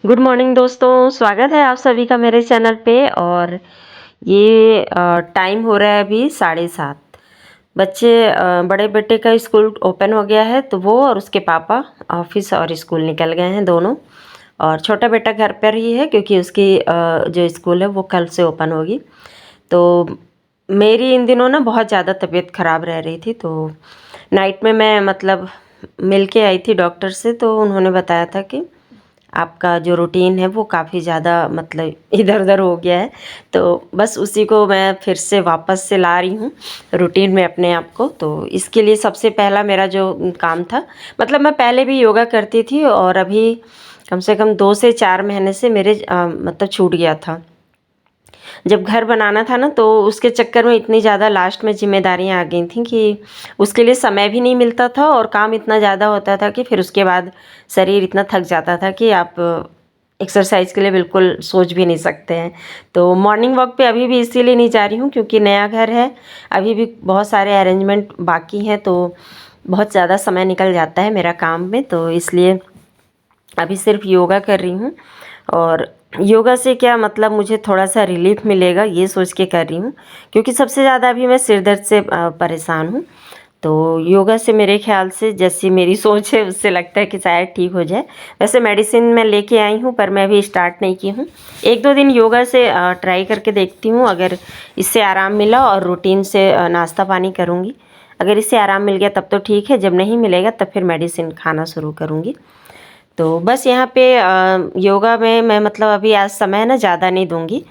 Good morning दोस्तों, स्वागत है आप सभी का मेरे चैनल पे। और ये टाइम हो रहा है अभी 7:30। बच्चे बड़े बेटे का स्कूल ओपन हो गया है तो वो और उसके पापा ऑफिस और स्कूल निकल गए हैं दोनों। और छोटा बेटा घर पर ही है क्योंकि उसकी जो स्कूल है वो कल से ओपन होगी। तो मेरी इन दिनों ना बहुत ज़्यादा तबीयत ख़राब रह रही थी, तो नाइट में मैं मतलब मिल के आई थी डॉक्टर से। तो उन्होंने बताया था कि आपका जो रूटीन है वो काफ़ी ज़्यादा मतलब इधर-उधर हो गया है। तो बस उसी को मैं फिर से वापस से ला रही हूँ रूटीन में अपने आप को। तो इसके लिए सबसे पहला मेरा जो काम था, मतलब मैं पहले भी योगा करती थी और अभी कम से कम 2 से 4 महीने से मेरे मतलब छूट गया था। जब घर बनाना था ना, तो उसके चक्कर में इतनी ज़्यादा लास्ट में ज़िम्मेदारियाँ आ गई थीं कि उसके लिए समय भी नहीं मिलता था और काम इतना ज़्यादा होता था कि फिर उसके बाद शरीर इतना थक जाता था कि आप एक्सरसाइज के लिए बिल्कुल सोच भी नहीं सकते हैं। तो मॉर्निंग वॉक पे अभी भी इसीलिए नहीं जा रही हूँ क्योंकि नया घर है, अभी भी बहुत सारे अरेंजमेंट बाकी हैं, तो बहुत ज़्यादा समय निकल जाता है मेरा काम में। तो इसलिए अभी सिर्फ योगा कर रही हूँ। और योगा से क्या मतलब मुझे थोड़ा-सा रिलीफ़ मिलेगा ये सोच के कर रही हूँ, क्योंकि सबसे ज़्यादा अभी मैं सिर दर्द से परेशान हूँ। तो योगा से मेरे ख़्याल से, जैसी मेरी सोच है, उससे लगता है कि शायद ठीक हो जाए। वैसे मेडिसिन मैं लेके आई हूँ पर मैं अभी स्टार्ट नहीं की हूँ। 1-2 दिन योगा से ट्राई करके देखती हूँ, अगर इससे आराम मिला और रूटीन से नाश्ता पानी करूँगी। अगर इससे आराम मिल गया तब तो ठीक है, जब नहीं मिलेगा तब फिर मेडिसिन खाना शुरू करूँगी। तो बस यहाँ पे योगा में मैं मतलब अभी आज समय ना ज़्यादा नहीं दूँगी,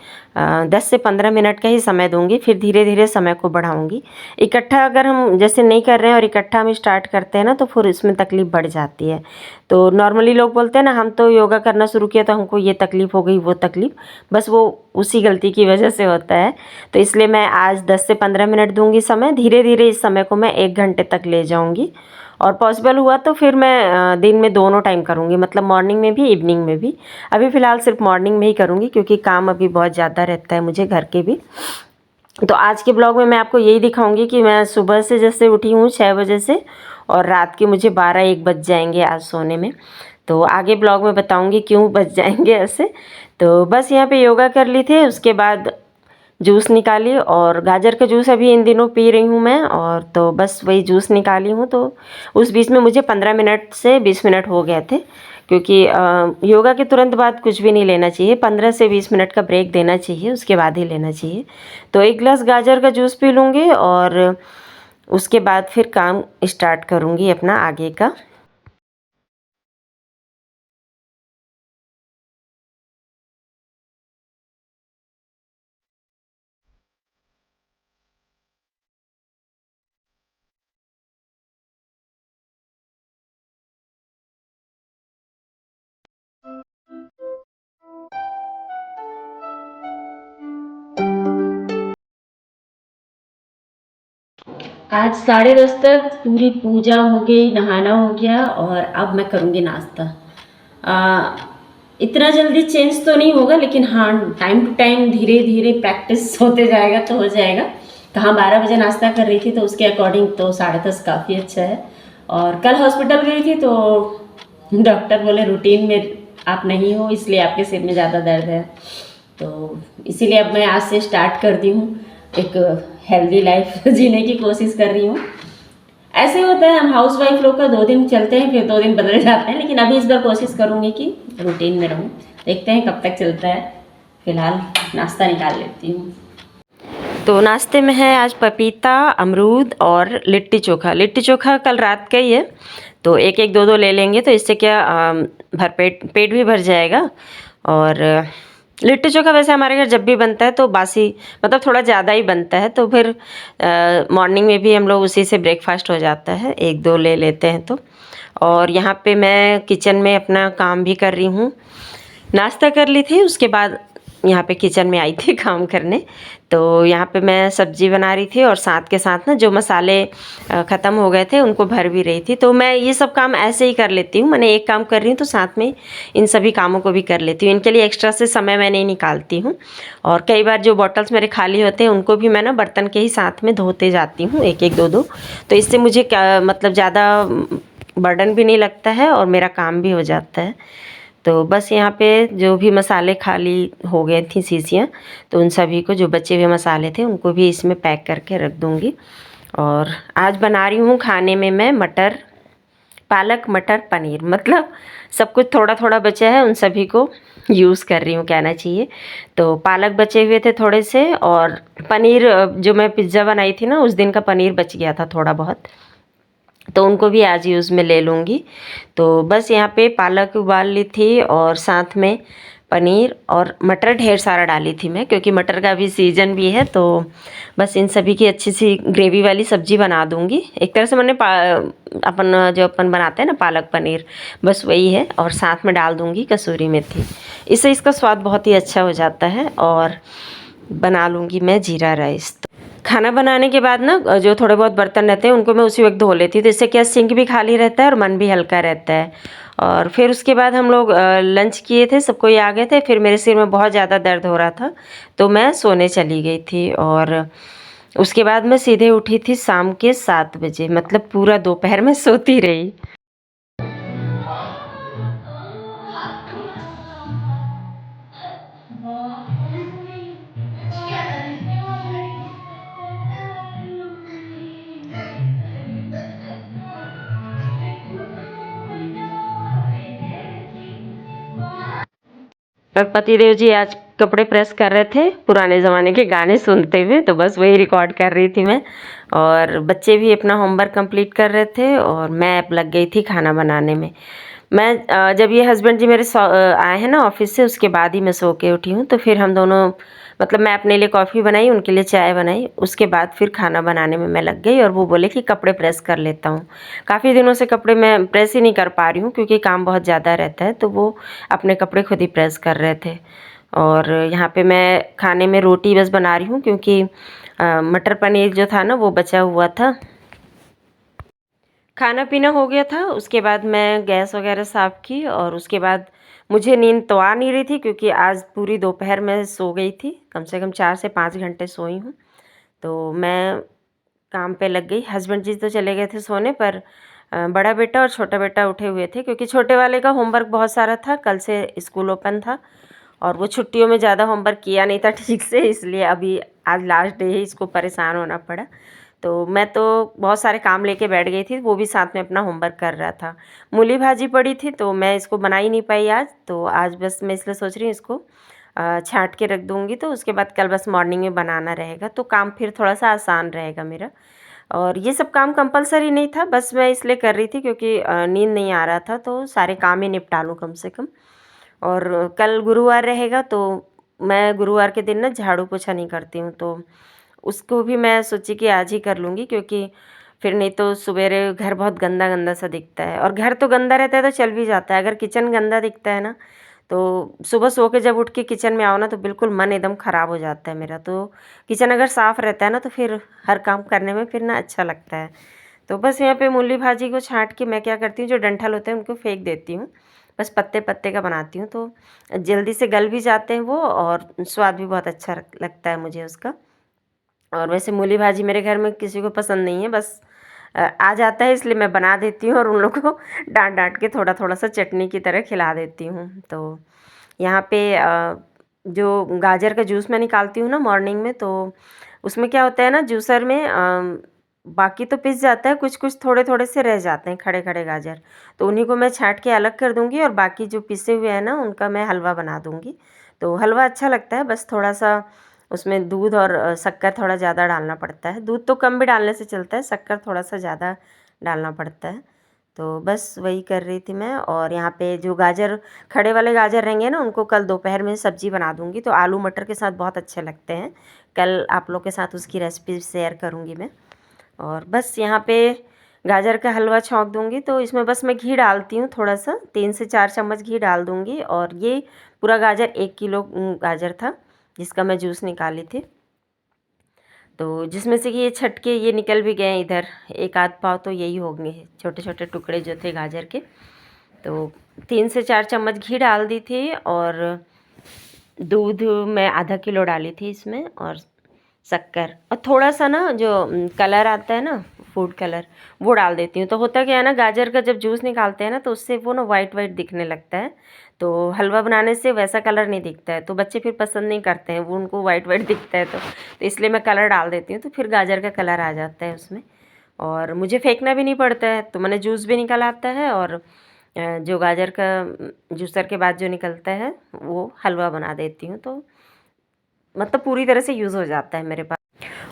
10 से 15 मिनट का ही समय दूँगी, फिर धीरे-धीरे समय को बढ़ाऊँगी। इकट्ठा अगर हम जैसे नहीं कर रहे हैं और इकट्ठा हम स्टार्ट करते हैं ना, तो फिर इसमें तकलीफ़ बढ़ जाती है। तो नॉर्मली लोग बोलते हैं ना, हम तो योगा करना शुरू किया तो हमको ये तकलीफ़ हो गई, वो तकलीफ़, बस वो उसी गलती की वजह से होता है। तो इसलिए मैं आज 10 से 15 मिनट दूँगी समय, धीरे-धीरे इस समय को मैं 1 घंटे तक ले जाऊँगी। और पॉसिबल हुआ तो फिर मैं दिन में दोनों टाइम करूँगी, मतलब मॉर्निंग में भी इवनिंग में भी। अभी फ़िलहाल सिर्फ मॉर्निंग में ही करूँगी क्योंकि काम अभी बहुत ज़्यादा रहता है मुझे घर के भी। तो आज के ब्लॉग में मैं आपको यही दिखाऊंगी कि मैं सुबह से जैसे उठी हूँ 6 बजे से, और रात के मुझे 12-1 बज जाएंगे आज सोने में। तो आगे ब्लॉग में बताऊंगी क्यों बज जाएंगे ऐसे। तो बस यहाँ पे योगा कर ली थी, उसके बाद जूस निकाली, और गाजर का जूस अभी इन दिनों पी रही हूँ मैं। और तो बस वही जूस निकाली हूँ, तो उस बीच में मुझे 15 मिनट से 20 मिनट हो गए थे, क्योंकि योगा के तुरंत बाद कुछ भी नहीं लेना चाहिए, 15 से 20 मिनट का ब्रेक देना चाहिए, उसके बाद ही लेना चाहिए। तो 1 गिलास गाजर का जूस पी लूँगी और उसके बाद फिर काम स्टार्ट करूँगी अपना आगे का। आज 10:30 तक पूरी पूजा हो गई, नहाना हो गया, और अब मैं करूँगी नाश्ता। इतना जल्दी चेंज तो नहीं होगा, लेकिन हाँ, टाइम टू टाइम धीरे धीरे प्रैक्टिस होते जाएगा तो हो जाएगा। कहाँ 12 बजे नाश्ता कर रही थी तो उसके अकॉर्डिंग तो 10:30 काफ़ी अच्छा है। और कल हॉस्पिटल गई थी तो डॉक्टर बोले रूटीन में आप नहीं हो, इसलिए आपके सिर में ज़्यादा दर्द है। तो इसीलिए अब मैं आज से स्टार्ट कर दी हूँ, एक हेल्दी लाइफ जीने की कोशिश कर रही हूँ। ऐसे होता है, हम हाउस वाइफ लोग का 2 दिन चलते हैं फिर 2 दिन बदल जाते हैं, लेकिन अभी इस बार कोशिश करूँगी कि रूटीन में रहूँ। देखते हैं कब तक चलता है। फिलहाल नाश्ता निकाल लेती हूँ। तो नाश्ते में है आज पपीता, अमरूद और लिट्टी चोखा। लिट्टी चोखा कल रात का ही है, तो एक एक दो दो ले लेंगे, तो इससे क्या भर पेट भी भर जाएगा। और लिट्टी चोखा वैसे हमारे घर जब भी बनता है तो बासी, मतलब थोड़ा ज़्यादा ही बनता है, तो फिर मॉर्निंग में भी हम लोग उसी से ब्रेकफास्ट हो जाता है, एक दो ले लेते हैं तो। और यहाँ पे मैं किचन में अपना काम भी कर रही हूँ। नाश्ता कर ली थी, उसके बाद यहाँ पे किचन में आई थी काम करने। तो यहाँ पे मैं सब्जी बना रही थी और साथ के साथ ना जो मसाले ख़त्म हो गए थे उनको भर भी रही थी। तो मैं ये सब काम ऐसे ही कर लेती हूँ, मैंने एक काम कर रही हूँ तो साथ में इन सभी कामों को भी कर लेती हूँ। इनके लिए एक्स्ट्रा से समय मैं नहीं निकालती हूँ। और कई बार जो बॉटल्स मेरे खाली होते हैं उनको भी मैं ना बर्तन के ही साथ में धोते जाती हूँ, एक एक दो दो। तो इससे मुझे क्या मतलब ज़्यादा बर्डन भी नहीं लगता है और मेरा काम भी हो जाता है। तो बस यहाँ पे जो भी मसाले खाली हो गए थी शीशियाँ, तो उन सभी को, जो बचे हुए मसाले थे उनको भी इसमें पैक करके रख दूँगी। और आज बना रही हूँ खाने में मैं मटर, पालक मटर पनीर, मतलब सब कुछ थोड़ा थोड़ा बचा है, उन सभी को यूज़ कर रही हूँ कहना चाहिए। तो पालक बचे हुए थे थोड़े से, और पनीर जो मैं पिज़्ज़ा बनाई थी ना, उस दिन का पनीर बच गया था थोड़ा बहुत, तो उनको भी आज यूज़ में ले लूँगी। तो बस यहाँ पे पालक उबाल ली थी और साथ में पनीर और मटर ढेर सारा डाली थी मैं, क्योंकि मटर का भी सीज़न भी है। तो बस इन सभी की अच्छी सी ग्रेवी वाली सब्ज़ी बना दूँगी। एक तरह से मैंने अपन बनाते हैं ना पालक पनीर, बस वही है। और साथ में डाल दूँगी कसूरी मेथी, इससे इसका स्वाद बहुत ही अच्छा हो जाता है। और बना लूँगी मैं जीरा राइस। खाना बनाने के बाद ना जो थोड़े बहुत बर्तन रहते हैं उनको मैं उसी वक्त धो लेती हूँ, तो इससे क्या सिंक भी खाली रहता है और मन भी हल्का रहता है। और फिर उसके बाद हम लोग लंच किए थे, सब कोई आ गए थे, फिर मेरे सिर में बहुत ज़्यादा दर्द हो रहा था, तो मैं सोने चली गई थी। और उसके बाद मैं सीधे उठी थी शाम के 7 बजे, मतलब पूरा दोपहर में सोती रही। और पतिदेव जी आज कपड़े प्रेस कर रहे थे, पुराने ज़माने के गाने सुनते हुए, तो बस वही रिकॉर्ड कर रही थी मैं। और बच्चे भी अपना होमवर्क कंप्लीट कर रहे थे और मैं अब लग गई थी खाना बनाने में। मैं जब ये हस्बैंड जी मेरे आए हैं ना ऑफिस से, उसके बाद ही मैं सो के उठी हूँ। तो फिर हम दोनों, मतलब मैं अपने लिए कॉफ़ी बनाई, उनके लिए चाय बनाई, उसके बाद फिर खाना बनाने में मैं लग गई। और वो बोले कि कपड़े प्रेस कर लेता हूँ। काफ़ी दिनों से कपड़े मैं प्रेस ही नहीं कर पा रही हूँ, क्योंकि काम बहुत ज़्यादा रहता है, तो वो अपने कपड़े खुद ही प्रेस कर रहे थे। और यहाँ पे मैं खाने में रोटी बस बना रही हूँ, क्योंकि मटर पनीर जो था ना वो बचा हुआ था। खाना पीना हो गया था, उसके बाद मैं गैस वगैरह साफ़ की, और उसके बाद मुझे नींद तो आ नहीं रही थी, क्योंकि आज पूरी दोपहर मैं सो गई थी, कम से कम 4 से 5 घंटे सोई हूँ। तो मैं काम पे लग गई। हस्बैंड जी तो चले गए थे सोने पर, बड़ा बेटा और छोटा बेटा उठे हुए थे, क्योंकि छोटे वाले का होमवर्क बहुत सारा था, कल से स्कूल ओपन था और वो छुट्टियों में ज़्यादा होमवर्क किया नहीं था ठीक से, इसलिए अभी आज लास्ट डे है, इसको परेशान होना पड़ा। तो मैं तो बहुत सारे काम लेके बैठ गई थी, वो भी साथ में अपना होमवर्क कर रहा था। मूली भाजी पड़ी थी, तो मैं इसको बना ही नहीं पाई आज, तो आज बस मैं इसलिए सोच रही हूँ इसको छाँट के रख दूँगी, तो उसके बाद कल बस मॉर्निंग में बनाना रहेगा, तो काम फिर थोड़ा-सा आसान रहेगा मेरा। और ये सब काम कंपल्सरी नहीं था, बस मैं इसलिए कर रही थी क्योंकि नींद नहीं आ रहा था, तो सारे काम ही निपटा लूँ कम से कम। और कल गुरुवार रहेगा, तो मैं गुरुवार के दिन ना झाड़ू पोछा नहीं करती हूँ, तो उसको भी मैं सोची कि आज ही कर लूँगी, क्योंकि फिर नहीं तो सवेरे घर बहुत गंदा गंदा सा दिखता है। और घर तो गंदा रहता है तो चल भी जाता है, अगर किचन गंदा दिखता है ना, तो सुबह सो के जब उठ के किचन में आओ ना, तो बिल्कुल मन एकदम ख़राब हो जाता है मेरा। तो किचन अगर साफ़ रहता है ना, तो फिर हर काम करने में फिर ना अच्छा लगता है। तो बस यहाँ पे मूली भाजी को छाँट के मैं क्या करती हूँ, जो डंठल होते हैं उनको फेंक देती हूँ, बस पत्ते पत्ते का बनाती हूँ, तो जल्दी से गल भी जाते हैं वो, और स्वाद भी बहुत अच्छा लगता है मुझे उसका। और वैसे मूली भाजी मेरे घर में किसी को पसंद नहीं है, बस आ जाता है इसलिए मैं बना देती हूँ, और उन लोगों को डांट डांट के थोड़ा थोड़ा सा चटनी की तरह खिला देती हूँ। तो यहाँ पे जो गाजर का जूस मैं निकालती हूँ ना मॉर्निंग में, तो उसमें क्या होता है ना, जूसर में बाकी तो पिस जाता है, कुछ कुछ थोड़े थोड़े से रह जाते हैं खड़े खड़े गाजर, तो उन्हीं को मैं छाँट के अलग कर दूँगी, और बाकी जो पिसे हुए हैं ना उनका मैं हलवा बना दूँगी। तो हलवा अच्छा लगता है, बस थोड़ा सा उसमें दूध और शक्कर थोड़ा ज़्यादा डालना पड़ता है। दूध तो कम भी डालने से चलता है, शक्कर थोड़ा सा ज़्यादा डालना पड़ता है। तो बस वही कर रही थी मैं। और यहाँ पे जो गाजर, खड़े वाले गाजर रहेंगे ना, उनको कल दोपहर में सब्ज़ी बना दूँगी, तो आलू मटर के साथ बहुत अच्छे लगते हैं। कल आप लोग के साथ उसकी रेसिपी शेयर करूँगी मैं। और बस यहाँ पे गाजर का हलवा छौंक दूँगी, तो इसमें बस मैं घी डालती हूँ थोड़ा सा, 3 से 4 चम्मच घी डाल दूँगी। और ये पूरा गाजर 1 किलो गाजर था जिसका मैं जूस निकाली थी, तो जिसमें से कि ये छटके ये निकल भी गए इधर, एक आध पाव तो यही होंगे छोटे छोटे टुकड़े जो थे गाजर के। तो 3 से 4 चम्मच घी डाल दी थी, और दूध मैं आधा किलो डाली थी इसमें, और शक्कर, और थोड़ा सा ना जो कलर आता है ना फूड कलर, वो डाल देती हूँ। तो होता क्या है ना, गाजर का जब जूस निकालते हैं ना तो उससे वो ना वाइट वाइट दिखने लगता है। तो हलवा बनाने से वैसा कलर नहीं दिखता है, तो बच्चे फिर पसंद नहीं करते हैं, वो उनको वाइट वाइट दिखता है। तो इसलिए मैं कलर डाल देती हूँ, तो फिर गाजर का कलर आ जाता है उसमें। और मुझे फेंकना भी नहीं पड़ता है, तो मैंने जूस भी निकल आता है, और जो गाजर का जूसर के बाद जो निकलता है वो हलवा बना देती हूँ। तो मतलब पूरी तरह से यूज़ हो जाता है मेरे पास।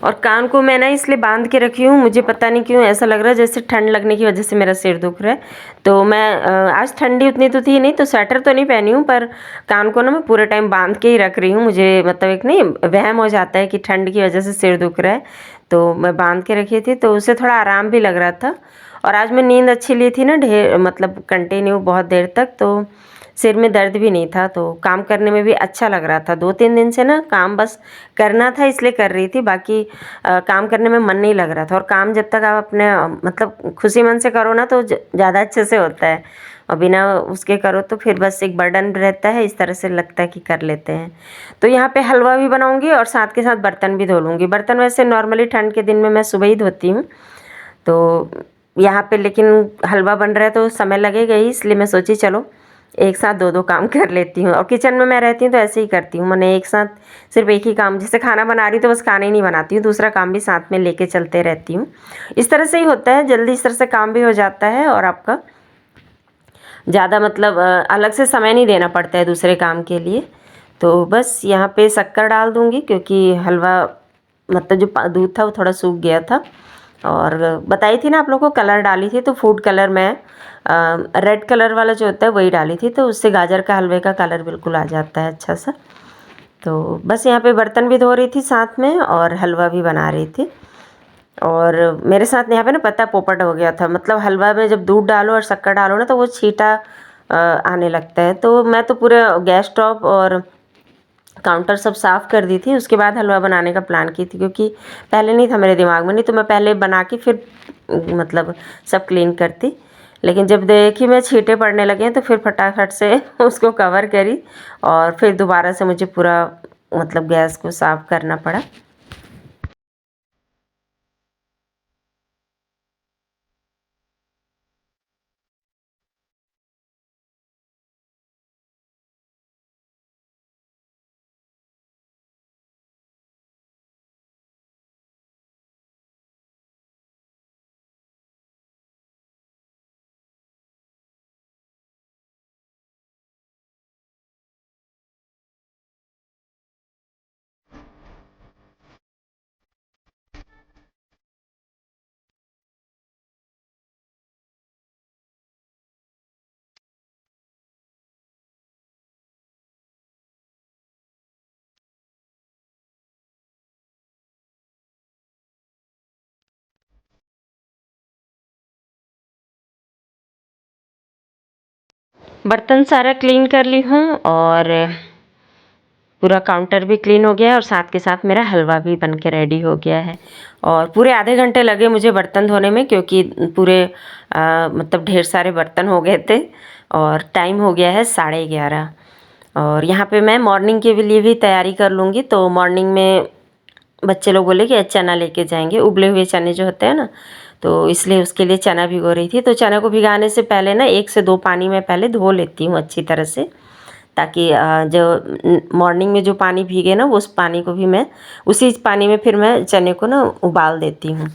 और कान को मैं ना इसलिए बांध के रखी हूँ, मुझे पता नहीं क्यों ऐसा लग रहा है जैसे ठंड लगने की वजह से मेरा सिर दुख रहा है। तो मैं आज ठंडी उतनी तो थी नहीं, तो स्वेटर तो नहीं पहनी हूँ, पर कान को ना मैं पूरे टाइम बांध के ही रख रही हूँ। मुझे मतलब एक नहीं वहम हो जाता है कि ठंड की वजह से सिर दुख रहा है, तो मैं बांध के रखी थी, तो उससे थोड़ा आराम भी लग रहा था। और आज मैं नींद अच्छी ली थी ना, ढेर मतलब कंटिन्यू बहुत देर तक, तो सिर में दर्द भी नहीं था, तो काम करने में भी अच्छा लग रहा था। 2-3 दिन से ना काम बस करना था इसलिए कर रही थी, बाकी काम करने में मन नहीं लग रहा था। और काम जब तक आप अपने मतलब खुशी मन से करो ना तो ज़्यादा अच्छे से होता है, और बिना उसके करो तो फिर बस एक बर्डन रहता है, इस तरह से लगता है कि कर लेते हैं। तो यहाँ पे हलवा भी बनाऊँगी और साथ के साथ बर्तन भी धो लूँगी। बर्तन वैसे नॉर्मली ठंड के दिन में मैं सुबह ही धोती हूँ, तो यहाँ पे लेकिन हलवा बन रहा है तो समय लगेगा ही, इसलिए मैं सोची चलो एक साथ दो दो काम कर लेती हूँ। और किचन में मैं रहती हूँ तो ऐसे ही करती हूँ, मैंने एक साथ सिर्फ एक ही काम, जैसे खाना बना रही तो बस खाना ही नहीं बनाती हूँ, दूसरा काम भी साथ में लेके चलते रहती हूँ। इस तरह से ही होता है, जल्दी इस तरह से काम भी हो जाता है, और आपका ज़्यादा मतलब अलग से समय नहीं देना पड़ता है दूसरे काम के लिए। तो बस यहाँ पे शक्कर डाल दूँगी, क्योंकि हलवा मतलब जो दूध था वो थोड़ा सूख गया था। और बताई थी ना आप लोगों को, कलर डाली थी, तो फूड कलर मैं रेड कलर वाला जो होता है वही डाली थी, तो उससे गाजर का हलवे का कलर बिल्कुल आ जाता है अच्छा सा। तो बस यहाँ पे बर्तन भी धो रही थी साथ में, और हलवा भी बना रही थी। और मेरे साथ यहाँ पे ना पत्ता पोपट हो गया था, मतलब हलवा में जब दूध डालो और शक्कर डालो ना तो वो छींटा आने लगता है। तो मैं तो पूरे गैस टॉप और काउंटर सब साफ़ कर दी थी, उसके बाद हलवा बनाने का प्लान की थी, क्योंकि पहले नहीं था मेरे दिमाग में, नहीं तो मैं पहले बना के फिर मतलब सब क्लीन करती। लेकिन जब देखी मैं छींटे पड़ने लगे हैं तो फिर फटाफट से उसको कवर करी, और फिर दोबारा से मुझे पूरा मतलब गैस को साफ़ करना पड़ा। बर्तन सारा क्लीन कर ली हूँ, और पूरा काउंटर भी क्लीन हो गया है, और साथ के साथ मेरा हलवा भी बन के रेडी हो गया है। और पूरे आधे घंटे लगे मुझे बर्तन धोने में, क्योंकि पूरे मतलब ढेर सारे बर्तन हो गए थे, और टाइम हो गया है 11:30। और यहाँ पे मैं मॉर्निंग के लिए भी तैयारी कर लूँगी। तो मॉर्निंग में बच्चे लोग बोले कि चना लेके जाएंगे, उबले हुए चने जो होते हैं ना, तो इसलिए उसके लिए चना भिगो रही थी। तो चना को भिगाने से पहले ना 1 से 2 पानी में पहले धो लेती हूँ अच्छी तरह से, ताकि जो मॉर्निंग में जो पानी भीगे ना, वो उस पानी को भी मैं उसी पानी में फिर मैं चने को ना उबाल देती हूँ।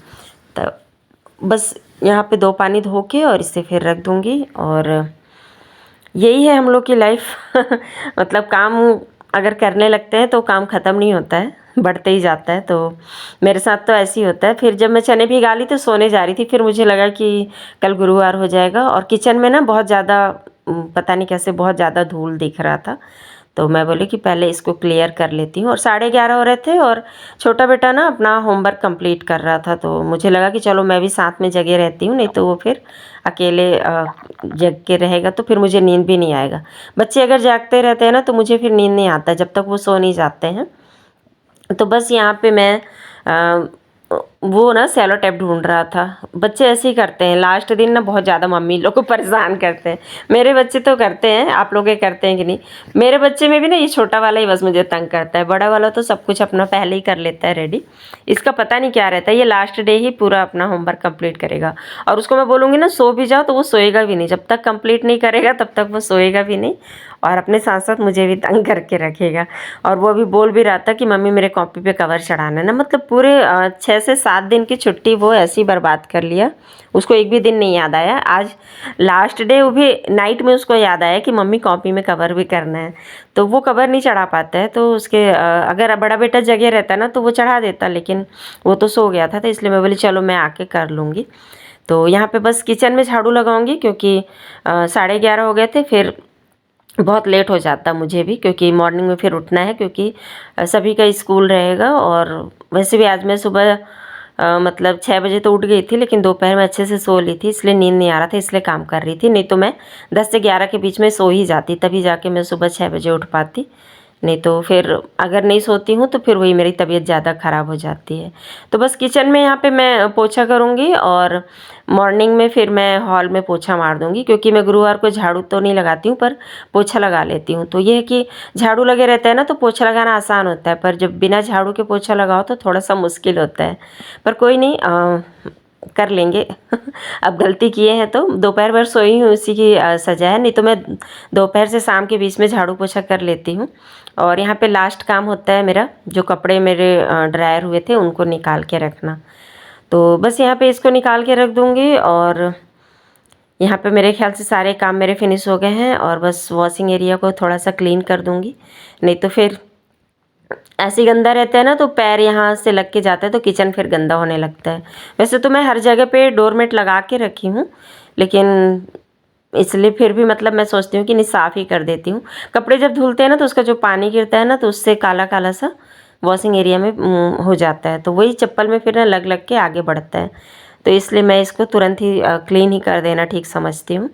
तो बस यहाँ पे 2 पानी धो के और इसे फिर रख दूँगी। और यही है हम लोग की लाइफ मतलब काम अगर करने लगते हैं तो काम ख़त्म नहीं होता है, बढ़ते ही जाता है। तो मेरे साथ तो ऐसे ही होता है। फिर जब मैं चने भिगा ली तो सोने जा रही थी, फिर मुझे लगा कि कल गुरुवार हो जाएगा, और किचन में ना बहुत ज़्यादा पता नहीं कैसे बहुत ज़्यादा धूल दिख रहा था। तो मैं बोली कि पहले इसको क्लियर कर लेती हूँ। और 11:30 हो रहे थे, और छोटा बेटा ना अपना होमवर्क कंप्लीट कर रहा था, तो मुझे लगा कि चलो मैं भी साथ में जगे रहती हूँ, नहीं तो वो फिर अकेले जग के रहेगा तो फिर मुझे नींद भी नहीं आएगा। बच्चे अगर जागते रहते हैं ना तो मुझे फिर नींद नहीं आता जब तक वो सो नहीं जाते हैं। तो बस यहाँ पे मैं वो ना सेलो टेप ढूंढ रहा था। बच्चे ऐसे ही करते हैं, लास्ट दिन ना बहुत ज़्यादा मम्मी लोग को परेशान करते हैं। मेरे बच्चे तो करते हैं, आप लोग ये करते हैं कि नहीं? मेरे बच्चे में भी ना ये छोटा वाला ही बस मुझे तंग करता है, बड़ा वाला तो सब कुछ अपना पहले ही कर लेता है रेडी। इसका पता नहीं क्या रहता है, ये लास्ट डे ही पूरा अपना होमवर्क कंप्लीट करेगा। और उसको मैं बोलूँगी ना सो भी जाओ तो वो सोएगा भी नहीं, जब तक कंप्लीट नहीं करेगा तब तक वो सोएगा भी नहीं, और अपने साथ साथ मुझे भी तंग करके रखेगा। और वो अभी बोल भी रहा था कि मम्मी मेरे कॉपी पे कवर चढ़ाना है ना, मतलब पूरे 6 से 7 दिन की छुट्टी वो ऐसे ही बर्बाद कर लिया। उसको एक भी दिन नहीं याद आया। आज लास्ट डे वो भी नाइट में उसको याद आया कि मम्मी कॉपी में कवर भी करना है, तो वो कवर नहीं चढ़ा पाता है। तो उसके अगर बड़ा बेटा जगह रहता ना तो वो चढ़ा देता, लेकिन वो तो सो गया था, तो इसलिए मैं बोली चलो मैं आके कर लूँगी। तो यहाँ पे बस किचन में झाड़ू लगाऊंगी क्योंकि 11:30 हो गए थे, फिर बहुत लेट हो जाता मुझे भी, क्योंकि मॉर्निंग में फिर उठना है, क्योंकि सभी का स्कूल रहेगा। और वैसे भी आज मैं सुबह मतलब 6 बजे तो उठ गई थी, लेकिन दोपहर में अच्छे से सो ली थी, इसलिए नींद नहीं आ रहा था, इसलिए काम कर रही थी। नहीं तो मैं 10 से 11 के बीच में सो ही जाती, तभी जाके मैं सुबह 6 बजे उठ पाती। नहीं तो फिर अगर नहीं सोती हूँ तो फिर वही मेरी तबीयत ज़्यादा ख़राब हो जाती है। तो बस किचन में यहाँ पे मैं पोछा करूँगी, और मॉर्निंग में फिर मैं हॉल में पोछा मार दूँगी, क्योंकि मैं गुरुवार को झाड़ू तो नहीं लगाती हूँ पर पोछा लगा लेती हूँ। तो ये है कि झाड़ू लगे रहता है ना तो पोछा लगाना आसान होता है, पर जब बिना झाड़ू के पोछा लगाओ तो थोड़ा सा मुश्किल होता है। पर कोई नहीं, कर लेंगे। अब गलती किए हैं तो दोपहर भर सोई हूँ, उसी की सज़ा है। नहीं तो मैं दोपहर से शाम के बीच में झाड़ू पोछा कर लेती हूँ। और यहाँ पे लास्ट काम होता है मेरा, जो कपड़े मेरे ड्रायर हुए थे उनको निकाल के रखना। तो बस यहाँ पे इसको निकाल के रख दूँगी, और यहाँ पे मेरे ख्याल से सारे काम मेरे फिनिश हो गए हैं, और बस वॉशिंग एरिया को थोड़ा सा क्लीन कर दूँगी। नहीं तो फिर ऐसे ही गंदा रहता है ना, तो पैर यहाँ से लग के जाता है तो किचन फिर गंदा होने लगता है। वैसे तो मैं हर जगह पे डोरमेट लगा के रखी हूँ, लेकिन इसलिए फिर भी मतलब मैं सोचती हूँ कि नहीं साफ़ ही कर देती हूँ। कपड़े जब धुलते हैं ना तो उसका जो पानी गिरता है ना तो उससे काला काला सा वॉशिंग एरिया में हो जाता है, तो वही चप्पल में फिर ना लग लग के आगे बढ़ता है। तो इसलिए मैं इसको तुरंत ही क्लीन ही कर देना ठीक समझती हूँ।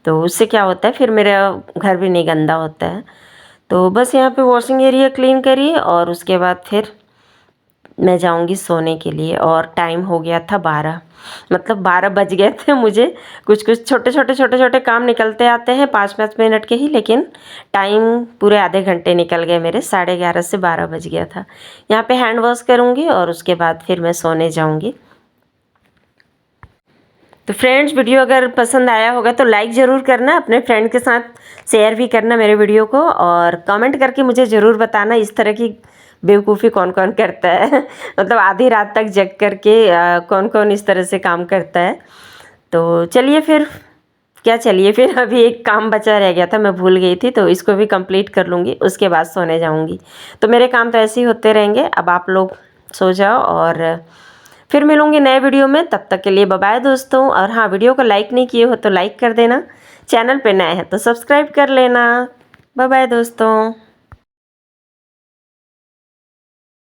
तो उससे क्या होता है फिर मेरा घर भी नहीं गंदा होता है। तो बस यहाँ पे वॉशिंग एरिया क्लीन करिए, और उसके बाद फिर मैं जाऊंगी सोने के लिए। और टाइम हो गया था 12, मतलब 12 बज गए थे मुझे। कुछ कुछ छोटे छोटे काम निकलते आते हैं 5-5 मिनट के ही, लेकिन टाइम पूरे आधे घंटे निकल गए मेरे। 11:30 से 12 बज गया था। यहाँ पे हैंड वॉश करूँगी और उसके बाद फिर मैं सोने जाऊँगी। तो फ्रेंड्स, वीडियो अगर पसंद आया होगा तो लाइक ज़रूर करना, अपने फ्रेंड के साथ शेयर भी करना मेरे वीडियो को, और कमेंट करके मुझे ज़रूर बताना इस तरह की बेवकूफ़ी कौन कौन करता है। मतलब आधी रात तक जग करके कौन कौन इस तरह से काम करता है। तो चलिए फिर, क्या चलिए फिर, अभी एक काम बचा रह गया था, मैं भूल गई थी, तो इसको भी कंप्लीट कर लूँगी, उसके बाद सोने जाऊँगी। तो मेरे काम तो ऐसे ही होते रहेंगे। अब आप लोग सो जाओ, और फिर मिलूँगी नए वीडियो में। तब तक के लिए बाय बाय दोस्तों। और हाँ, वीडियो को लाइक नहीं किए हो तो लाइक कर देना, चैनल पे नए हैं तो सब्सक्राइब कर लेना। बाय बाय दोस्तों।